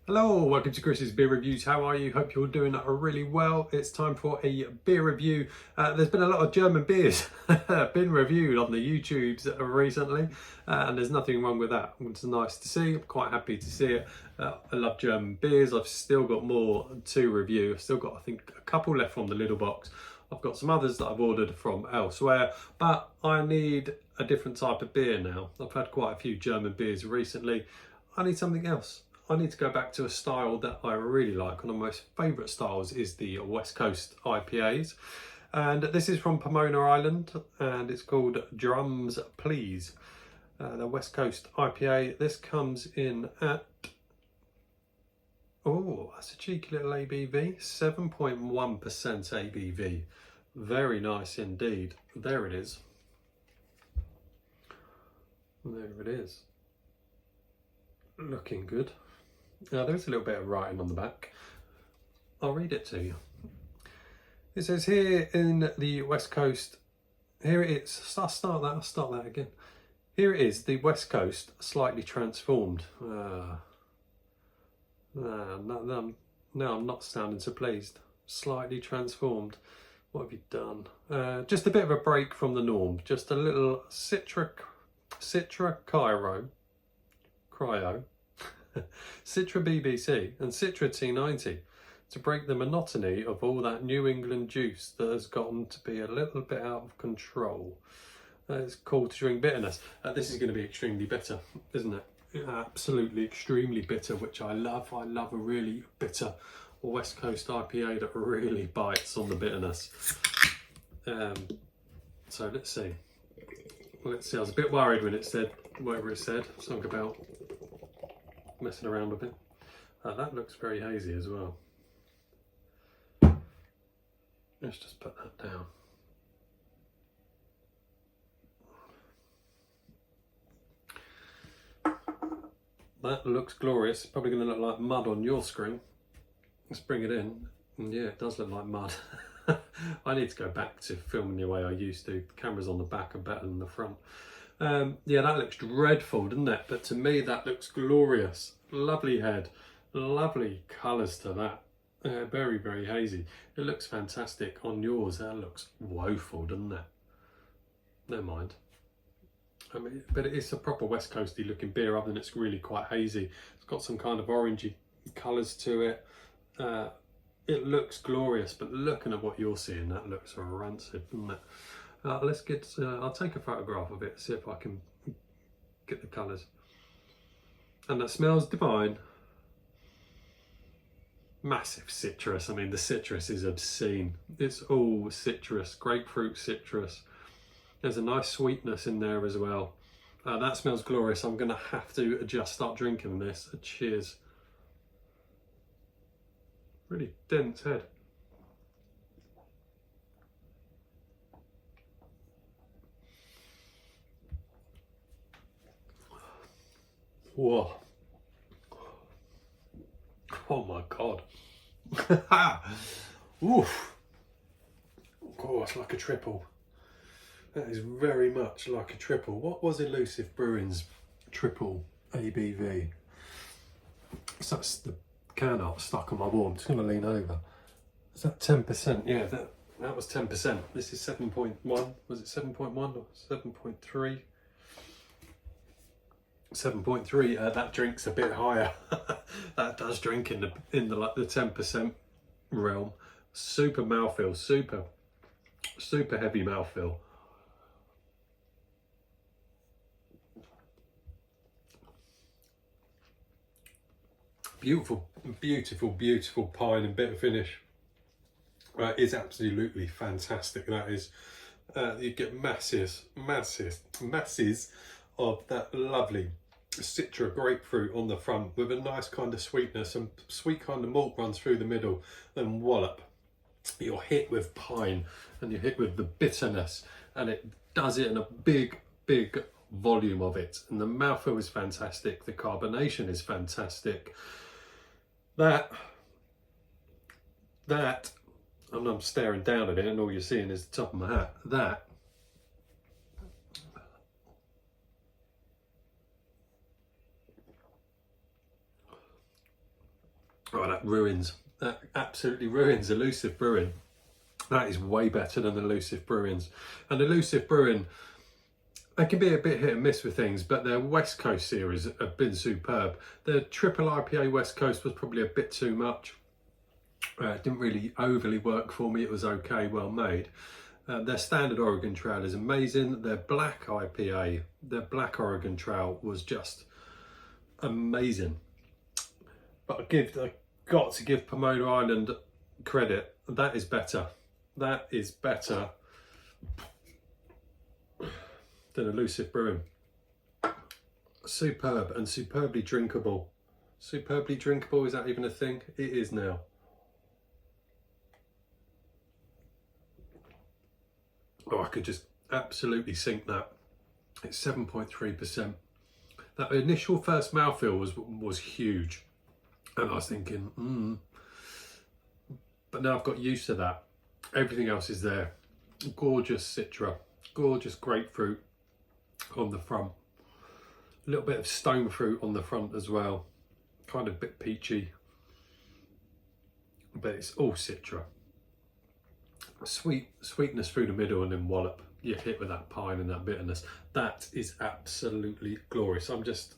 Hello, welcome to Chris's Beer Reviews. How are you? Hope you're doing really well. It's time for a beer review. There's been a lot of German beers been reviewed on the YouTubes recently, and there's nothing wrong with that. It's nice to see. I'm quite happy to see it. I love German beers. I've still got more to review. I've still got, I think, a couple left from the little box. I've got some others that I've ordered from elsewhere, but I need a different type of beer now. I've had quite a few German beers recently. I need something else. I need to go back to a style that I really like. One of my most favourite styles is the West Coast IPAs. And this is from Pomona Island and it's called Drums Please. The West Coast IPA. This comes in at, oh, that's a cheeky little ABV, 7.1% ABV. Very nice indeed. There it is. There it is. Looking good. Now there's a little bit of writing on the back. I'll read it to you. It says here in the West Coast, here it is. I'll start that again. Here it is, the West Coast slightly transformed. No, I'm not sounding so pleased. Slightly transformed. What have you done? Just a bit of a break from the norm. Just a little Citra Cryo, Citra BBC and Citra T90 to break the monotony of all that New England juice that has gotten to be a little bit out of control. It's called to drink bitterness. This is going to be extremely bitter, isn't it? Absolutely extremely bitter, which I love. I love a really bitter West Coast IPA that really bites on the bitterness. So let's see. I was a bit worried when it said whatever it said, something about messing around with it. That looks very hazy as well. Let's just put that down. That looks glorious. Probably going to look like mud on your screen. Let's bring it in. And yeah, it does look like mud. I need to go back to filming the way I used to. The cameras on the back are better than the front. Yeah, that looks dreadful, doesn't it? But to me, that looks glorious. Lovely head, lovely colours to that. Very, very hazy. It looks fantastic on yours. That looks woeful, doesn't it? Never mind. I mean, but it's a proper West Coasty looking beer, other than it's really quite hazy. It's got some kind of orangey colours to it. It looks glorious, but looking at what you're seeing, that looks rancid, doesn't it? Let's get, I'll take a photograph of it, see if I can get the colours. And that smells divine. Massive citrus. I mean, the citrus is obscene. It's all citrus, grapefruit citrus. There's a nice sweetness in there as well. That smells glorious. I'm going to have to just start drinking this. Cheers. Really dense head. Whoa. Oh my God. Oof. Oh, it's like a triple. That is very much like a triple. What was Elusive Brewing's triple ABV? So that's the can art stuck on my wall. I'm just going to lean over. Is that 10%? Yeah, that was 10%. This is 7.1. Was it 7.1 or 7.3? 7.3. That drink's a bit higher. That does drink in the like the 10% realm. Super mouthfeel, super heavy mouthfeel. Beautiful, beautiful, beautiful pine and bitter finish. It's absolutely fantastic. That is, you get masses of that lovely Citra grapefruit on the front with a nice kind of sweetness, and sweet kind of malt runs through the middle. Then wallop, you're hit with pine and you're hit with the bitterness, and it does it in a big volume of it. And the mouthfeel is fantastic. The carbonation is fantastic. That, and I'm staring down at it and all you're seeing is the top of my hat. That Oh, that ruins. That absolutely ruins Elusive Brewing. That is way better than Elusive Brewing's. And Elusive Brewing, they can be a bit hit and miss with things, but their West Coast series have been superb. The triple IPA West Coast was probably a bit too much. It didn't really overly work for me. It was okay, well made. Their standard Oregon Trail is amazing. Their black IPA, their black Oregon Trail was just amazing. But I got to give Pomona Island credit. That is better. That is better than Elusive Brewing. Superb and superbly drinkable. Superbly drinkable, is that even a thing? It is now. Oh, I could just absolutely sink that. It's 7.3%. That initial first mouthfeel was huge. And I was thinking, But now I've got used to that. Everything else is there. Gorgeous citra, gorgeous grapefruit on the front. A little bit of stone fruit on the front as well. Kind of a bit peachy. But it's all citra. Sweetness through the middle and then wallop. You're hit with that pine and that bitterness. That is absolutely glorious. I'm just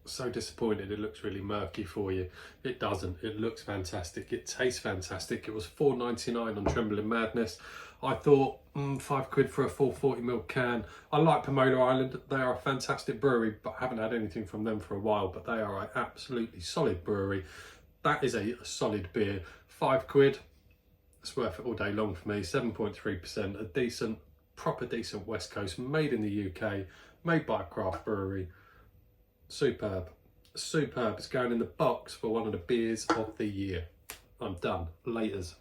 so disappointed it looks really murky for you. It doesn't. It looks fantastic. It tastes fantastic. It was $4.99 on Trembling Madness. I thought £5 for a full 40ml can. I like Pomona Island. They are a fantastic brewery, but I haven't had anything from them for a while. But they are an absolutely solid brewery. That is a solid beer. £5. It's worth it all day long for me. 7.3%. A decent, proper decent West Coast, made in the UK, made by a craft brewery. Superb. Superb. It's going in the box for one of the beers of the year. I'm done. Laters.